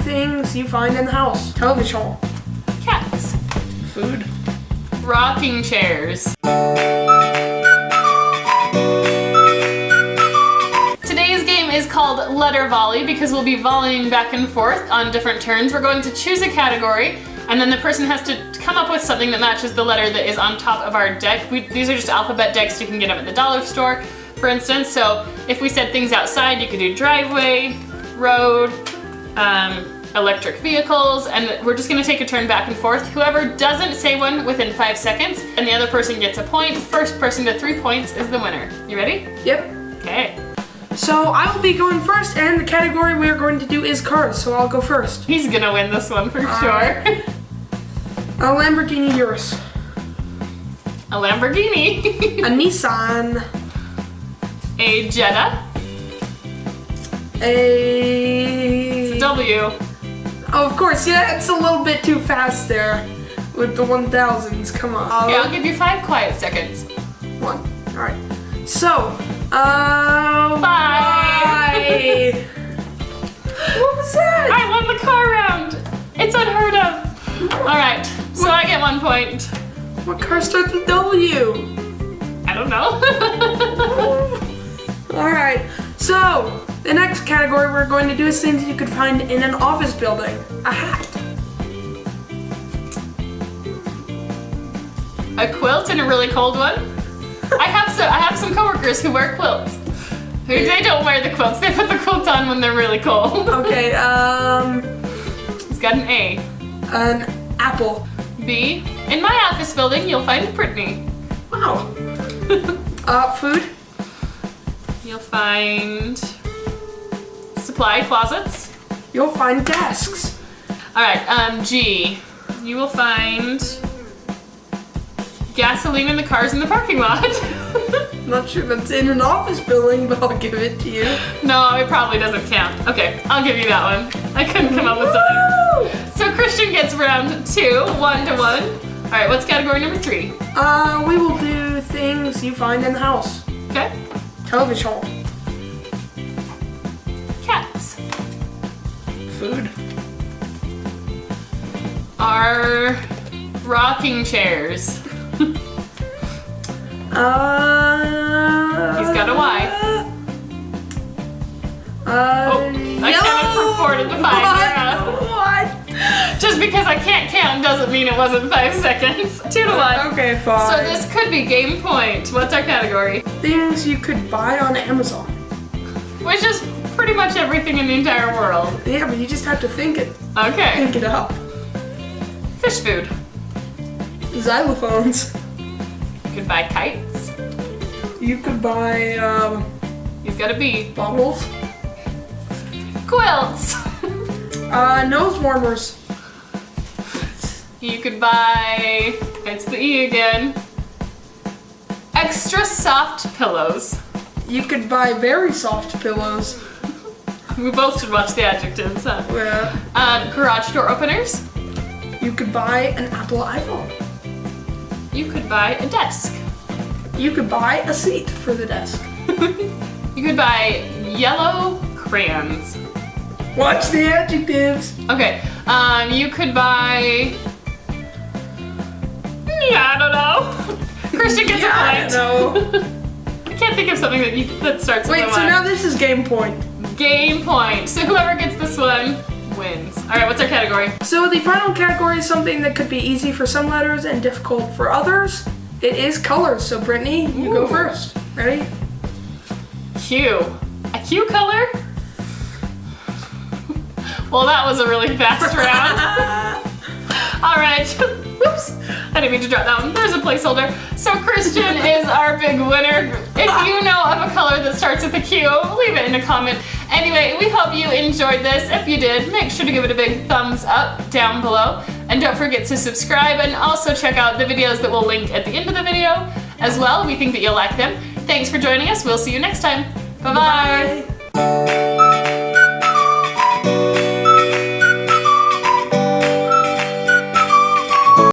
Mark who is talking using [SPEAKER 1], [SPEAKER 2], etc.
[SPEAKER 1] things you find in the house. Television.
[SPEAKER 2] Cats.
[SPEAKER 1] Food.
[SPEAKER 2] Rocking chairs. Today's game is called Letter Volley because we'll be volleying back and forth on different turns. We're going to choose a category, and then the person has to come up with something that matches the letter that is on top of our deck. These are just alphabet decks. You can get them at the dollar store, for instance. So if we said things outside, you could do driveway, road, electric vehicles, and we're just gonna take a turn back and forth. Whoever doesn't say one within 5 seconds and the other person gets a point. First person to 3 points is the winner. You ready?
[SPEAKER 1] Yep.
[SPEAKER 2] Okay.
[SPEAKER 1] So I will be going first, and the category we are going to do is cars, so I'll go first.
[SPEAKER 2] He's gonna win this one for sure.
[SPEAKER 1] A Lamborghini Urus.
[SPEAKER 2] A Lamborghini.
[SPEAKER 1] A Nissan.
[SPEAKER 2] A Jetta.
[SPEAKER 1] A...
[SPEAKER 2] It's a W.
[SPEAKER 1] Oh, of course, yeah, it's a little bit too fast there with the 1000s, come on.
[SPEAKER 2] Okay, I'll give you 5 quiet seconds.
[SPEAKER 1] 1, alright. So,
[SPEAKER 2] 5.
[SPEAKER 1] What was that?
[SPEAKER 2] I won the car round. It's unheard of. Alright, so I get 1 point.
[SPEAKER 1] What car starts with W?
[SPEAKER 2] I don't know.
[SPEAKER 1] Alright, so the next category we're going to do is things you could find in an office building. A hat.
[SPEAKER 2] A quilt and a really cold one. I have some coworkers who wear quilts. They don't wear the quilts. They put the quilts on when they're really cold.
[SPEAKER 1] Okay,
[SPEAKER 2] It's got an A.
[SPEAKER 1] An apple.
[SPEAKER 2] B. In my office building, you'll find Brittany.
[SPEAKER 1] Wow. Food.
[SPEAKER 2] You'll find supply closets.
[SPEAKER 1] You'll find desks.
[SPEAKER 2] All right, G. You will find gasoline in the cars in the parking lot.
[SPEAKER 1] Not sure that's in an office building, but I'll give it to you.
[SPEAKER 2] No, it probably doesn't count. Okay, I'll give you that one. I couldn't come up with something. So Christian gets round 2, 1 to 1. All right, what's category number 3?
[SPEAKER 1] We will do things you find in the house.
[SPEAKER 2] Okay.
[SPEAKER 1] Television.
[SPEAKER 2] Cats.
[SPEAKER 1] Food.
[SPEAKER 2] Are rocking chairs. He's got a Y. I counted from 4 to the 5.
[SPEAKER 1] What?
[SPEAKER 2] Just because I can't count doesn't mean it wasn't 5 seconds. 2 to 1.
[SPEAKER 1] Okay, fine.
[SPEAKER 2] So this could be game point. What's our category?
[SPEAKER 1] Things you could buy on Amazon.
[SPEAKER 2] Which is pretty much everything in the entire world.
[SPEAKER 1] Yeah, but you just have to think it
[SPEAKER 2] Okay.
[SPEAKER 1] it up.
[SPEAKER 2] Fish food.
[SPEAKER 1] Xylophones.
[SPEAKER 2] You could buy kites.
[SPEAKER 1] You could buy
[SPEAKER 2] He's got a B.
[SPEAKER 1] bottles.
[SPEAKER 2] Quilts.
[SPEAKER 1] Nose warmers.
[SPEAKER 2] You could buy, it's the E again, extra soft pillows.
[SPEAKER 1] You could buy very soft pillows.
[SPEAKER 2] We both should watch the adjectives, huh?
[SPEAKER 1] Yeah.
[SPEAKER 2] Garage door openers.
[SPEAKER 1] You could buy an Apple iPhone.
[SPEAKER 2] You could buy a desk.
[SPEAKER 1] You could buy a seat for the desk.
[SPEAKER 2] You could buy yellow crayons.
[SPEAKER 1] Watch the adjectives.
[SPEAKER 2] Okay, you could buy, I don't know. Christian gets a point.
[SPEAKER 1] No.
[SPEAKER 2] I can't think of something that starts with a
[SPEAKER 1] Wait, so
[SPEAKER 2] Y.
[SPEAKER 1] now this is game point.
[SPEAKER 2] Game point. So whoever gets this one wins. All right, what's our category?
[SPEAKER 1] So the final category is something that could be easy for some letters and difficult for others. It is colors. So Brittany, you go first. Ready?
[SPEAKER 2] Q. A Q color? Well, that was a really fast round. All right. Whoops. I didn't mean to drop that one. There's a placeholder. So Christian is our big winner. If you know of a color that starts with a Q, leave it in a comment. Anyway, we hope you enjoyed this. If you did, make sure to give it a big thumbs up down below. And don't forget to subscribe and also check out the videos that we'll link at the end of the video as well. We think that you'll like them. Thanks for joining us. We'll see you next time. Bye-bye.
[SPEAKER 1] Bye.